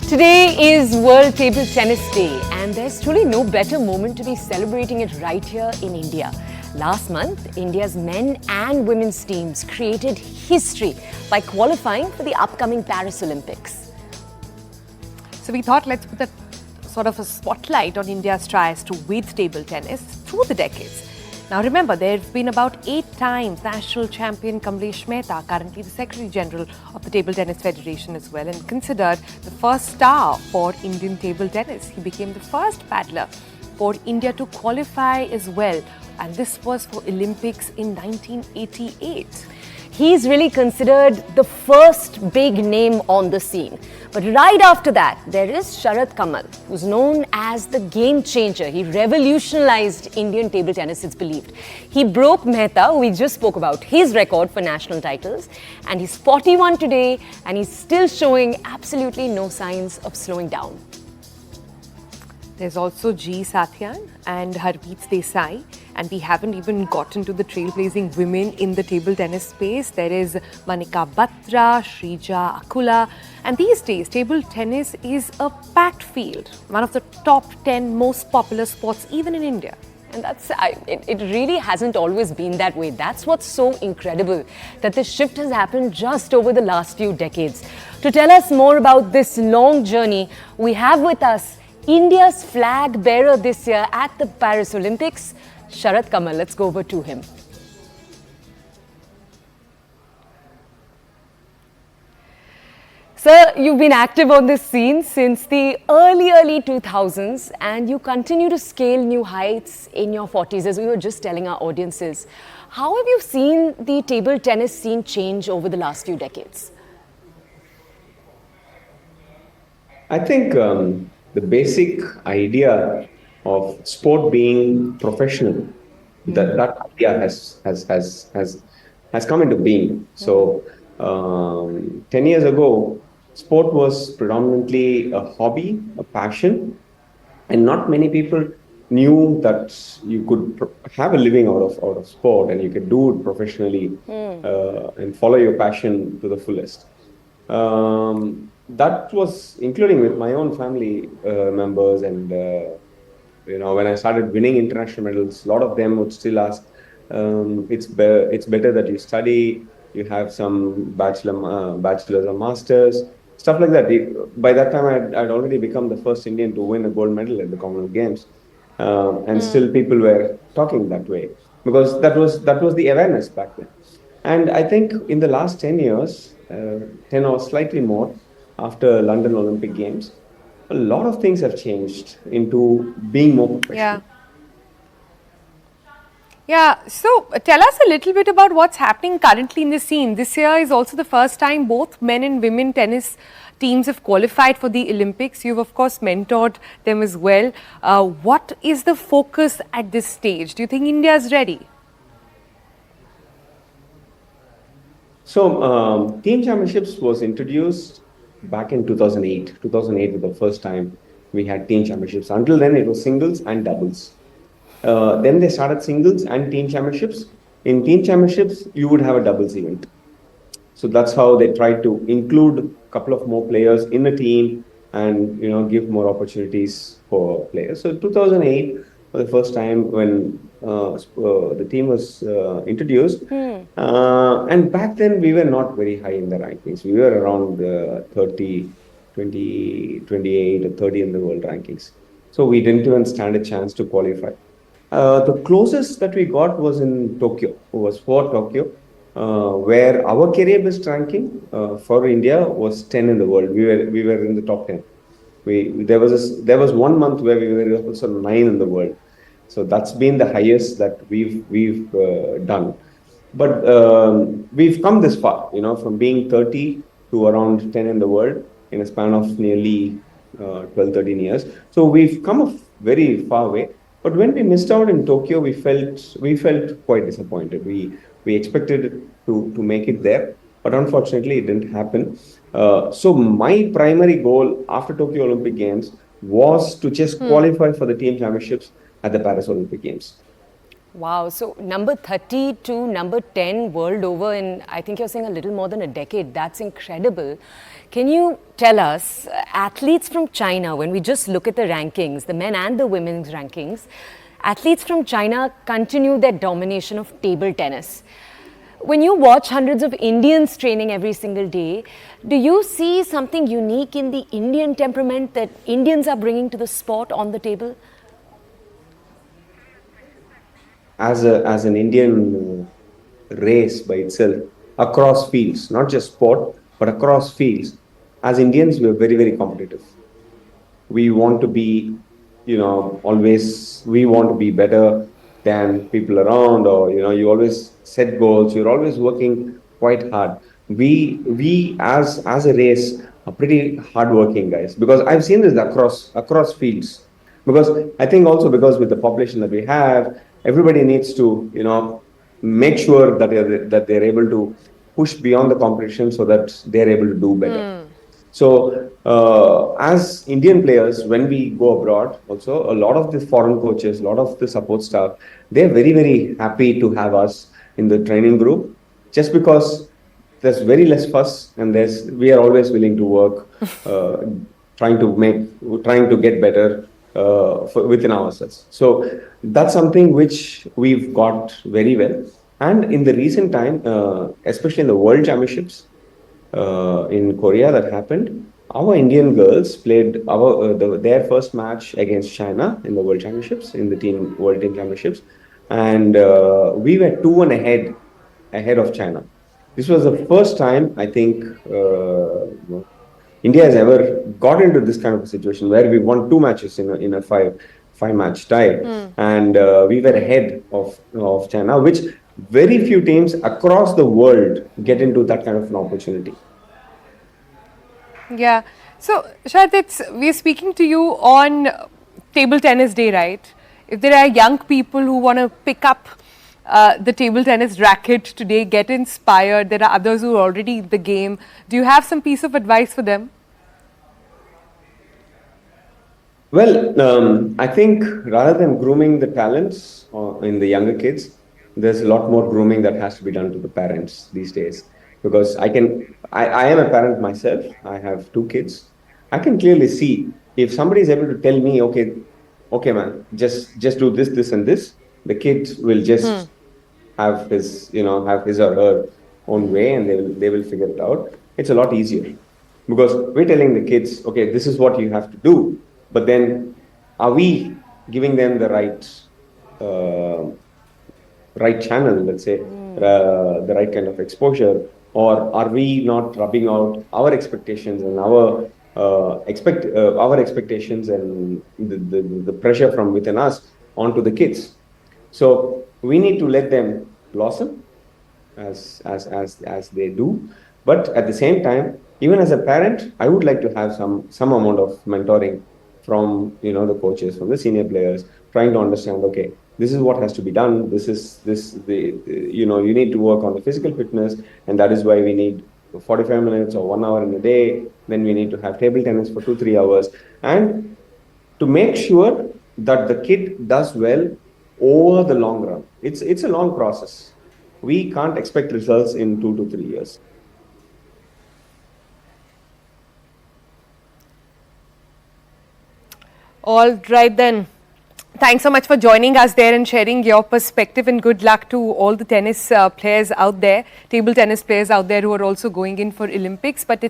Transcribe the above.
Today is World Table Tennis Day, and there's truly no better moment to be celebrating it right here in India. Last month, India's men and women's teams created history by qualifying for the upcoming Paris Olympics. So we thought let's put a spotlight on India's tries to win table tennis through the decades. Now remember, there have been about 8 times national champion Kamlesh Mehta, currently the Secretary General of the Table Tennis Federation as well, and considered the first star for Indian table tennis. He became the first paddler for India to qualify as well, and this was for Olympics in 1988. He's really considered the first big name on the scene. But right after that, there is Sharath Kamal, who's known as the game changer. He revolutionized Indian table tennis, it's believed. He broke Mehta, who we just spoke about, his record for national titles. And he's 41 today, and he's still showing absolutely no signs of slowing down. There's also G. Satyan and Harpreet Desai, and we haven't even gotten to the trailblazing women in the table tennis space. There is Manika Batra, Shrija Akula, and these days table tennis is a packed field, one of the top 10 most popular sports even in India. And it really hasn't always been that way. That's what's so incredible, that this shift has happened just over the last few decades. To tell us more about this long journey, we have with us India's flag bearer this year at the Paris Olympics, Sharath Kamal. Let's go over to him. Sir, you've been active on this scene since the early 2000s, and you continue to scale new heights in your 40s, as we were just telling our audiences. How have you seen the table tennis scene change over the last few decades? I think the basic idea of sport being professional, that idea has come into being. So 10 years ago, sport was predominantly a hobby, a passion, and not many people knew that you could have a living out of sport, and you could do it professionally and follow your passion to the fullest. That was including with my own family members, and when I started winning international medals, a lot of them would still ask, it's better that you study, you have some bachelor's or master's, stuff like that. By that time, I'd already become the first Indian to win a gold medal at the Commonwealth Games, and still people were talking that way, because that was the awareness back then. And I think in the last 10 years, 10 or slightly more, after London Olympic Games, a lot of things have changed into being more professional. Yeah, so tell us a little bit about what's happening currently in the scene. This year is also the first time both men and women tennis teams have qualified for the Olympics. You've, of course, mentored them as well. What is the focus at this stage? Do you think India is ready? So, Team Championships was introduced back in 2008. 2008 was the first time we had Team Championships. Until then, it was singles and doubles. Then they started singles and Team Championships. In Team Championships, you would have a doubles event. So that's how they tried to include a couple of more players in a team and give more opportunities for players. So 2008 was the first time when the team was introduced. And back then, we were not very high in the rankings. We were around 30, 20, 28 or 30 in the world rankings. So we didn't even stand a chance to qualify. The closest that we got was in Tokyo, where our career best ranking for India was 10 in the world. We were in the top 10. There was 1 month where we were also 9 in the world. So that's been the highest that we've done. But we've come this far, from being 30 to around 10 in the world in a span of nearly 12, 13 years. So we've come a very far way. But when we missed out in Tokyo, we felt quite disappointed. We expected to make it there, but unfortunately it didn't happen. So my primary goal after Tokyo Olympic Games was to just qualify for the Team Championships at the Paris Olympic Games. Wow, so number 30 to number 10 world over in, I think you're saying a little more than a decade. That's incredible. Can you tell us, athletes from China, when we just look at the rankings, the men and the women's rankings, athletes from China continue their domination of table tennis. When you watch hundreds of Indians training every single day, do you see something unique in the Indian temperament that Indians are bringing to the sport on the table? As an Indian race by itself across fields, not just sport, but across fields. As Indians, we are very, very competitive. We want to be, always, we want to be better than people around, or, you always set goals. You're always working quite hard. We as a race are pretty hardworking guys, because I've seen this across fields. Because I think also because with the population that we have, everybody needs to, make sure that they're able to push beyond the competition so that they're able to do better. So, as Indian players, when we go abroad, also a lot of the foreign coaches, a lot of the support staff, they're very, very happy to have us in the training group, just because there's very less fuss, and we are always willing to work, trying to get better within ourselves. So that's something which we've got very well. And in the recent time, especially in the World Championships, in Korea that happened, our Indian girls played their first match against China in the World Championships, in the World Team Championships, and we were 2-1 ahead of China. This was the first time, I think, India has ever got into this kind of a situation where we won two matches in a five match tie, and we were ahead of China, which very few teams across the world get into that kind of an opportunity. Yeah. So, Sharath, we're speaking to you on Table Tennis Day, right? If there are young people who want to pick up the table tennis racket today, get inspired, there are others who are already in the game. Do you have some piece of advice for them? Well, I think rather than grooming the talents in the younger kids, there's a lot more grooming that has to be done to the parents these days. Because I am a parent myself. I have two kids. I can clearly see if somebody is able to tell me, okay, man, just do this, this, and this. The kid will just have his or her own way, and they will figure it out. It's a lot easier, because we're telling the kids, okay, this is what you have to do. But then, are we giving them the right channel, let's say, the right kind of exposure, or are we not rubbing out our expectations and our expectations and the pressure from within us onto the kids? So we need to let them blossom as they do, but at the same time, even as a parent, I would like to have some amount of mentoring from the coaches, from the senior players, trying to understand, okay, this is what has to be done. You need to work on the physical fitness, and that is why we need 45 minutes or 1 hour in a day. Then we need to have table tennis for 2-3 hours, and to make sure that the kid does well over the long run. It's a long process. We can't expect results in 2 to 3 years. All right then. Thanks so much for joining us there and sharing your perspective, and good luck to all the tennis players out there, table tennis players out there who are also going in for Olympics. But it's